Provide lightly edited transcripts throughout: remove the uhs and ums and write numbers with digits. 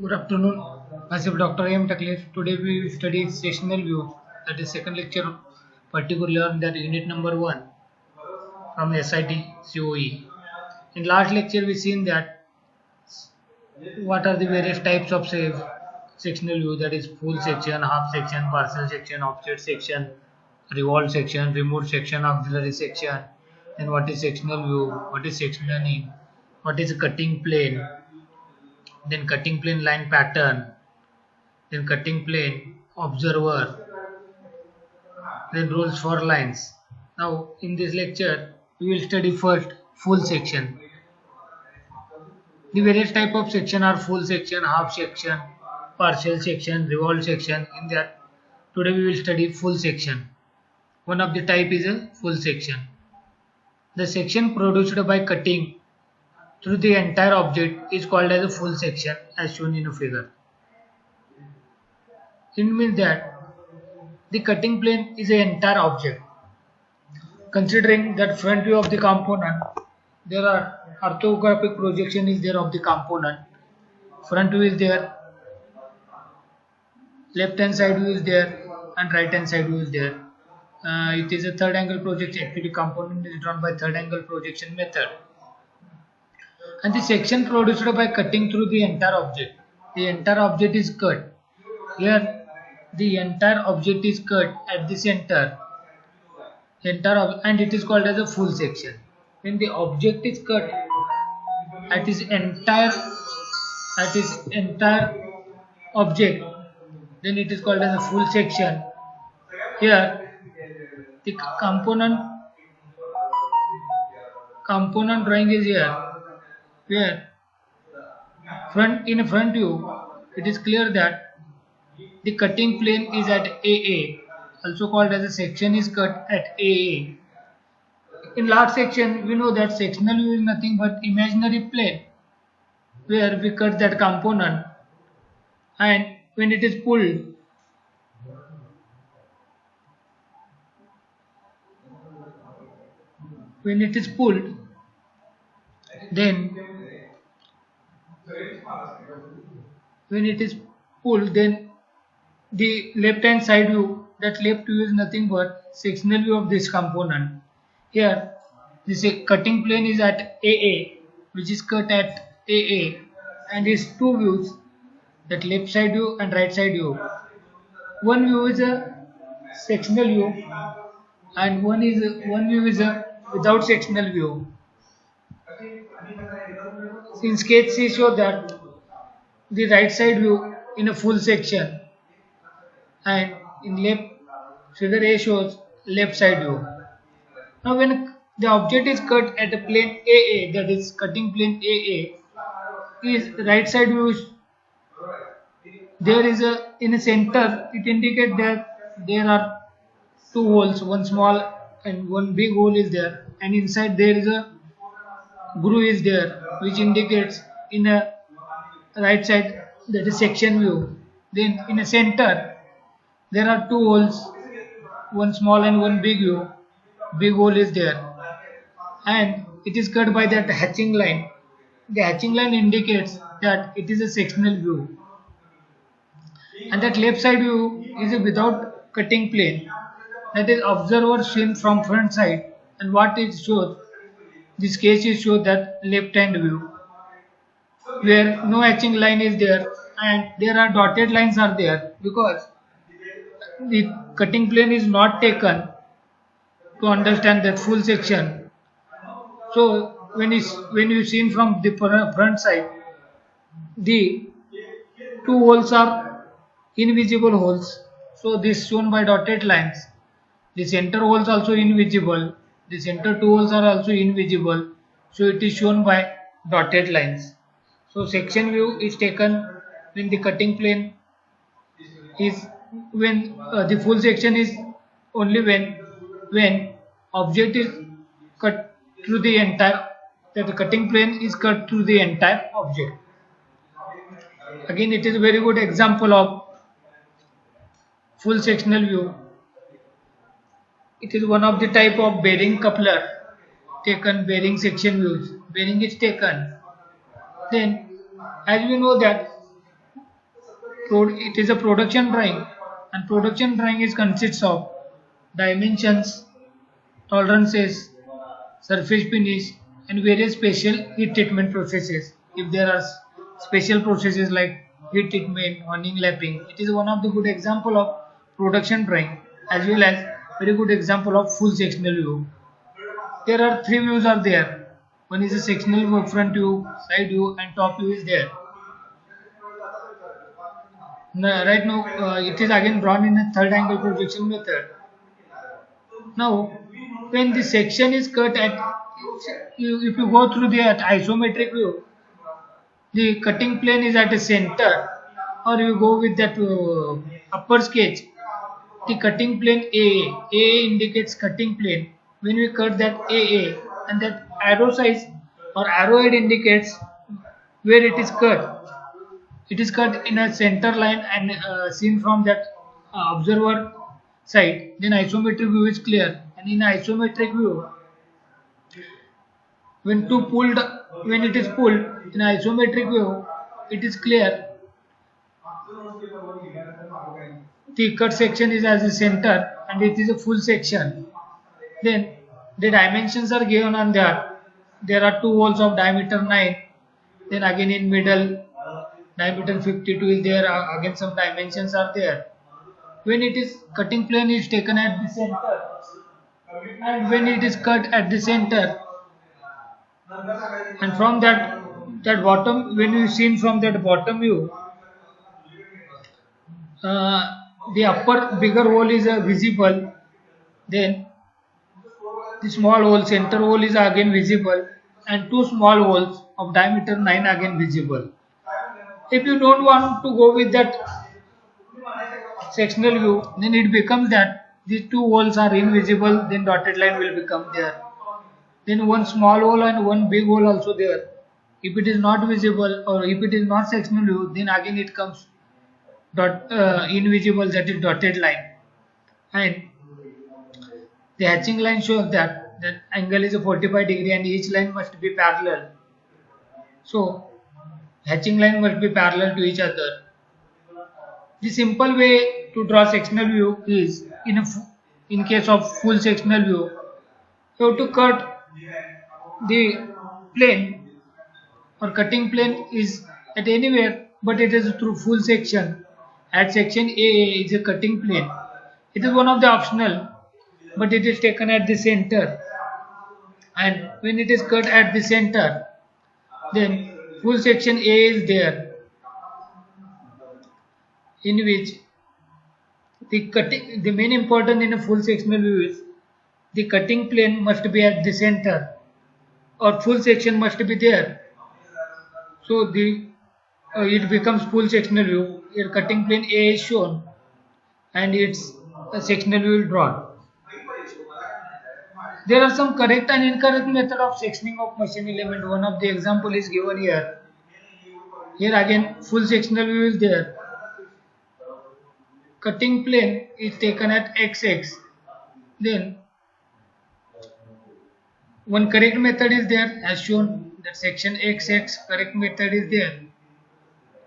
Good afternoon. Myself Dr. A. M. Taklif. Today we will study sectional view. That is second lecture, particularly on that unit number 1 from SIT COE. In last lecture we seen that what are the various types of sectional view, that is full section, half section, partial section, offset section, revolved section, removed section, auxiliary section. Then what is sectional view, what is sectioning, what is cutting plane, then cutting plane line pattern, then cutting plane, observer, then rules for lines. Now in this lecture we will study first full section. The various type of section are full section, half section, partial section, revolved section. In that today we will study full section. One of the type is a full section. The section produced by cutting through the entire object is called as a full section, as shown in a figure. It means that the cutting plane is an entire object. Considering that front view of the component, there are orthographic projection is there of the component. Front view is there, left hand side view is there, and right hand side view is there. It is a third angle projection. Actually, component is drawn by third angle projection method. And the section produced by cutting through the entire object. The entire object is cut. Here, the entire object is cut at the center. And it is called as a full section. When the object is cut at its entire object, then it is called as a full section. Here, the component drawing is here. Where in a front view, it is clear that the cutting plane is at AA, also called as a section is cut at AA. In large section, we know that sectional view is nothing but imaginary plane where we cut that component, and when it is pulled, then then the left hand side view, that left view is nothing but sectional view of this component. Here this cutting plane is at AA, which is cut at AA, and is two views, that left side view and right side view. One view is a sectional view and one view is a without sectional view. In sketch C show that the right side view in a full section, and in left figure A shows left side view. Now when the object is cut at a plane AA, that is cutting plane AA, is right side view, there is a in a center, it indicates that there are two holes, one small and one big hole is there, and inside there is a groove is there, which indicates in a right side, that is section view. Then in a center there are two holes, one small and one big hole is there, and it is cut by that hatching line. The hatching line indicates that it is a sectional view, and that left side view is a without cutting plane, that is observer seen from front side. And what it shows, this case is show that left hand view where no hatching line is there and there are dotted lines are there, because the cutting plane is not taken to understand that full section. So when you seen from the front side, the two holes are invisible holes, so this shown by dotted lines. The center holes also invisible, the center two holes are also invisible, so it is shown by dotted lines. So section view is taken when the cutting plane is the full section is only when object is cut through the entire, that the cutting plane is cut through the entire object. Again, it is a very good example of full sectional view. it is one of the type of bearing coupler taken bearing section views. Bearing is taken. Then, as we know that it is a production drawing, and production drawing is consists of dimensions, tolerances, surface finish, and various special heat treatment processes. If there are special processes like heat treatment, honing, lapping, it is one of the good example of production drawing, as well as very good example of full sectional view. There are three views are there. One is a sectional view, front view, side view, and top view is there. Right now, it is again drawn in a third angle projection method. Now, when the section is cut at, if you go through the isometric view, the cutting plane is at the center, or you go with that upper sketch, the cutting plane AA indicates cutting plane. When we cut that AA, and that arrow size or arrowhead indicates where it is cut. It is cut in a center line and seen from that observer side. Then isometric view is clear, and in isometric view, when it is pulled in isometric view, it is clear. The cut section is as a center, and it is a full section. Then the dimensions are given on that. There are two holes of diameter 9. Then again in middle, diameter 52 is there. Again some dimensions are there. When it is cutting plane is taken at the center, and when it is cut at the center, and from that bottom, when you seen from that bottom view, the upper bigger hole is visible. Then the small hole, center hole is again visible, and two small holes of diameter 9 again visible. If you don't want to go with that sectional view, then it becomes that these two holes are invisible, then dotted line will become there. Then one small hole and one big hole also there. If it is not visible, or if it is not sectional view, then again it comes invisible, that is dotted line. And the hatching line shows that angle is a 45 degree and each line must be parallel. So hatching line must be parallel to each other. The simple way to draw sectional view is in case of full sectional view, you have to cut the plane or cutting plane is at anywhere, but it is through full section. At section AA is a cutting plane. It is one of the optional, but it is taken at the center. And when it is cut at the center, then full section A is there, in which the main important in a full sectional view is the cutting plane must be at the center, or full section must be there. So it becomes full sectional view. Here cutting plane A is shown, and its sectional view is drawn. There are some correct and incorrect method of sectioning of machine element. One of the example is given here. Here again full sectional view is there. Cutting plane is taken at XX. Then one correct method is there, as shown that section XX correct method is there.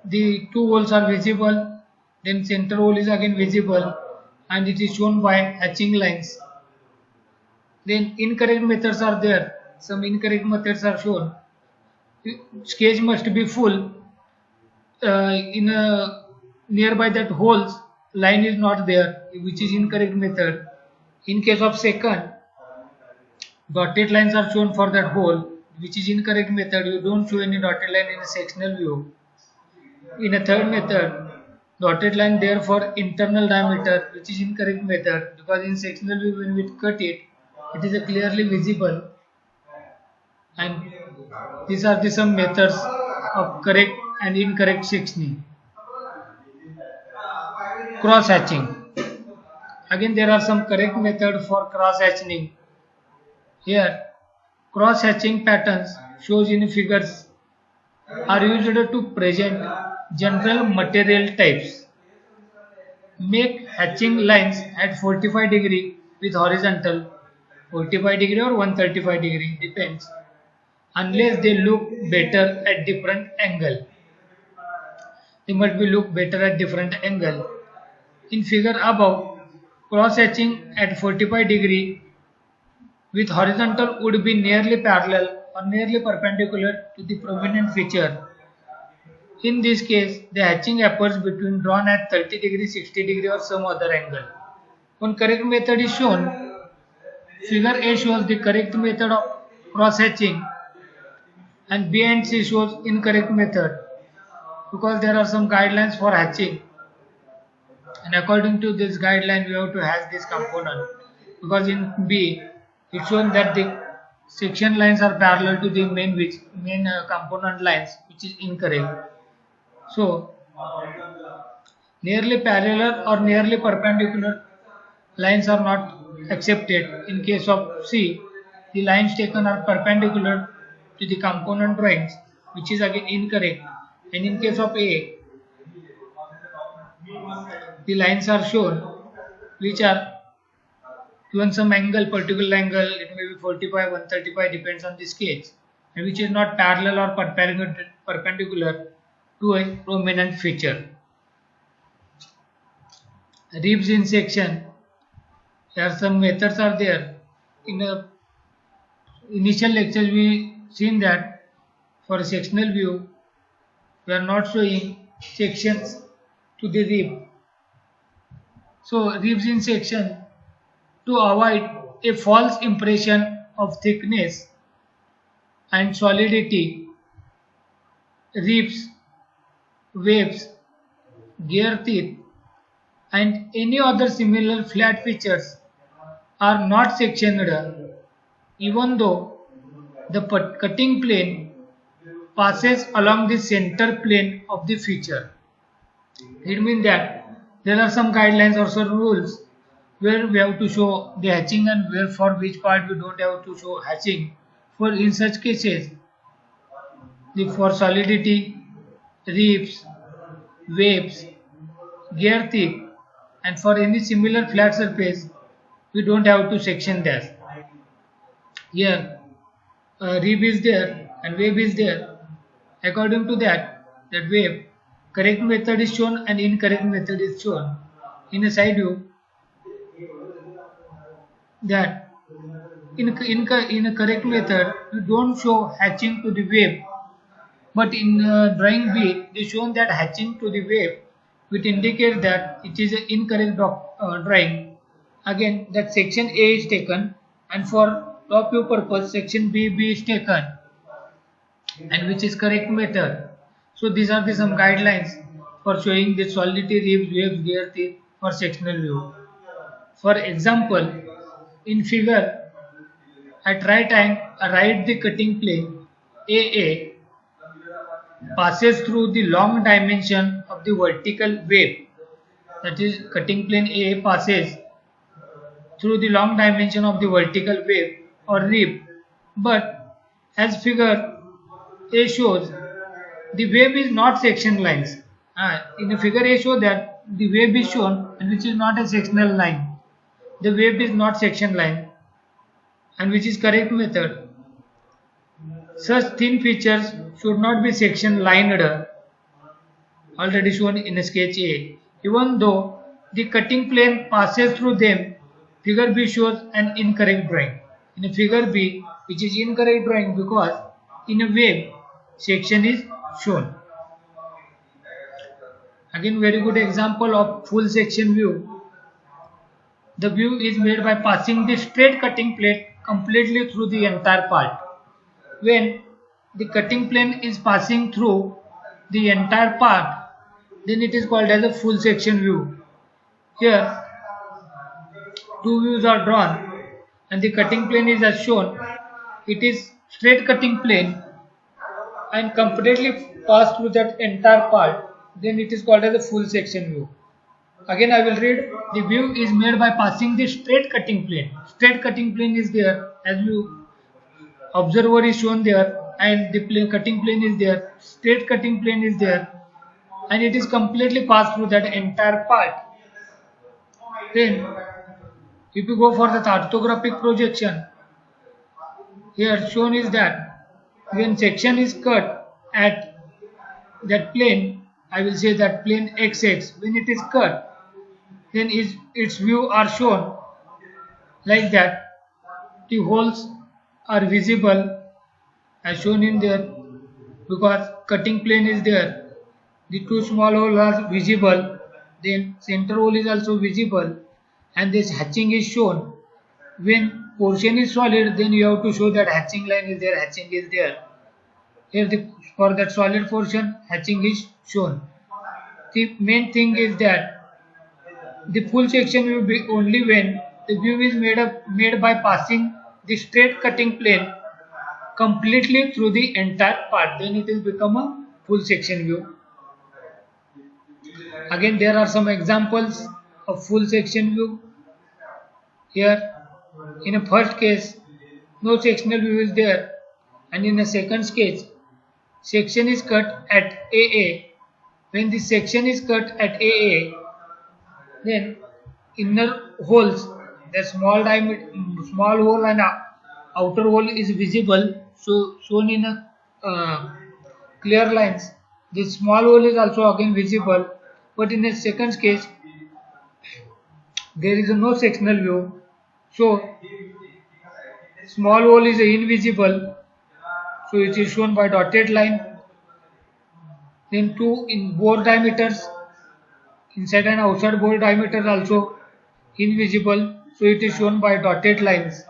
The two holes are visible, then center hole is again visible, and it is shown by hatching lines. Then incorrect methods are there. Some incorrect methods are shown. Sketch must be full. Nearby that holes, line is not there, which is incorrect method. In case of second, dotted lines are shown for that hole, which is incorrect method. You don't show any dotted line in a sectional view. In a third method, dotted line there for internal diameter, which is incorrect method, because in sectional view when we cut it, it is clearly visible. And these are the some methods of correct and incorrect sectioning. Cross hatching. Again there are some correct method for cross hatching. Here cross hatching patterns shows in figures are used to present general material types. Make hatching lines at 45 degree with horizontal 45 degree or 135 degree, depends, unless they look better at different angle. They must be look better at different angle. In figure above, cross hatching at 45 degree with horizontal would be nearly parallel or nearly perpendicular to the prominent feature. In this case, the hatching occurs between drawn at 30 degree, 60 degree or some other angle. One correct method is shown. Figure A shows the correct method of cross hatching and B and C shows incorrect method, because there are some guidelines for hatching, and according to this guideline we have to hatch this component, because in B it shown that the section lines are parallel to the main component lines, which is incorrect. So nearly parallel or nearly perpendicular lines are not accepted. In case of C, the lines taken are perpendicular to the component drawings, which is again incorrect. And in case of A, the lines are shown which are given some angle, particular angle, it may be 45, 135, depends on the sketch, and which is not parallel or perpendicular to a prominent feature. Ribs in section. There are some methods are there. In the initial lectures we seen that for a sectional view we are not showing sections to the rib. So ribs in section, to avoid a false impression of thickness and solidity, ribs, waves, gear teeth and any other similar flat features are not sectioned, even though the cutting plane passes along the center plane of the feature. It means that there are some guidelines or some rules where we have to show the hatching and where for which part we don't have to show hatching. For in such cases, for solidity, ribs, waves, gear teeth and for any similar flat surface we don't have to section dash. Here rib is there and wave is there. According to that wave, correct method is shown and incorrect method is shown. In a side view, that in a correct method you don't show hatching to the wave, but in drawing B it is shown that hatching to the wave, which indicates that it is an incorrect drawing. Again, that section A is taken and for top view purpose section B is taken, and which is correct method. So these are the some guidelines for showing the solidity, ribs, waves, gear teeth for sectional view. For example, in figure at right the cutting plane AA passes through the long dimension of the vertical wave. That is, cutting plane AA passes through the long dimension of the vertical wave or rib, but as figure A shows, the wave is not section lines. In the figure A show that the wave is shown and which is not a sectional line. The wave is not section line, and which is correct method. Such thin features should not be section lined, already shown in a sketch A. Even though the cutting plane passes through them, figure B shows an incorrect drawing. In a figure B, which is incorrect drawing because in a wave section is shown. Again, very good example of full section view. The view is made by passing the straight cutting plane completely through the entire part. When the cutting plane is passing through the entire part, then it is called as a full section view. Here, two views are drawn and the cutting plane is as shown. It is straight cutting plane and completely pass through that entire part, then it is called as a full section view. Again I will read. The view is made by passing the straight cutting plane. Straight cutting plane is there, as you observer is shown there, and the cutting plane is there. Straight cutting plane is there, and it is completely passed through that entire part. Then If you go for the orthographic projection, here shown is that when section is cut at that plane, I will say that plane XX, when it is cut, then its view are shown like that. The holes are visible as shown in there because cutting plane is there. The two small holes are visible, then center hole is also visible, and this hatching is shown. When portion is solid, then you have to show that hatching line is there, hatching is there. Here for that solid portion, hatching is shown. The main thing is that the full section will be only when the view is made by passing the straight cutting plane completely through the entire part. Then it will become a full section view. Again, there are some examples of full section view. Here, in a first case, no sectional view is there, and in a second case, section is cut at AA. When the section is cut at AA, then inner holes, the small hole and outer hole is visible, so shown in a clear lines. The small hole is also again visible, but in the second case, there is no sectional view, so small hole is invisible, so it is shown by dotted line. Then two in bore diameters, inside and outside bore diameter also invisible, so it is shown by dotted lines.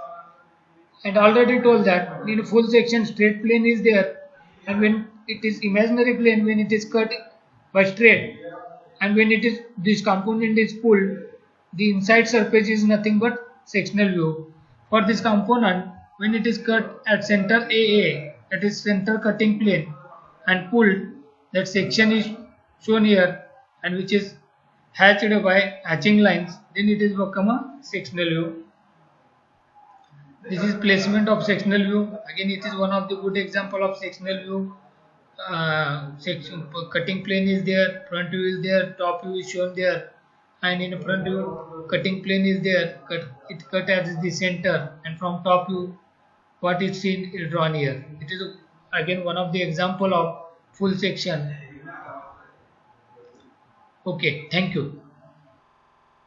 And already told that in full section straight plane is there, and when it is imaginary plane, when it is cut by straight, and when it is this component is pulled, the inside surface is nothing but sectional view. For this component, when it is cut at center AA, that is center cutting plane, and pulled, that section is shown here, and which is hatched by hatching lines, then it is become a sectional view. This is placement of sectional view. Again, it is one of the good example of sectional view. Section cutting plane is there, front view is there, top view is shown there, and in front view cutting plane is there. It cut at the center, and from top view what is seen is drawn here. It is again one of the example of full section. Okay, thank you.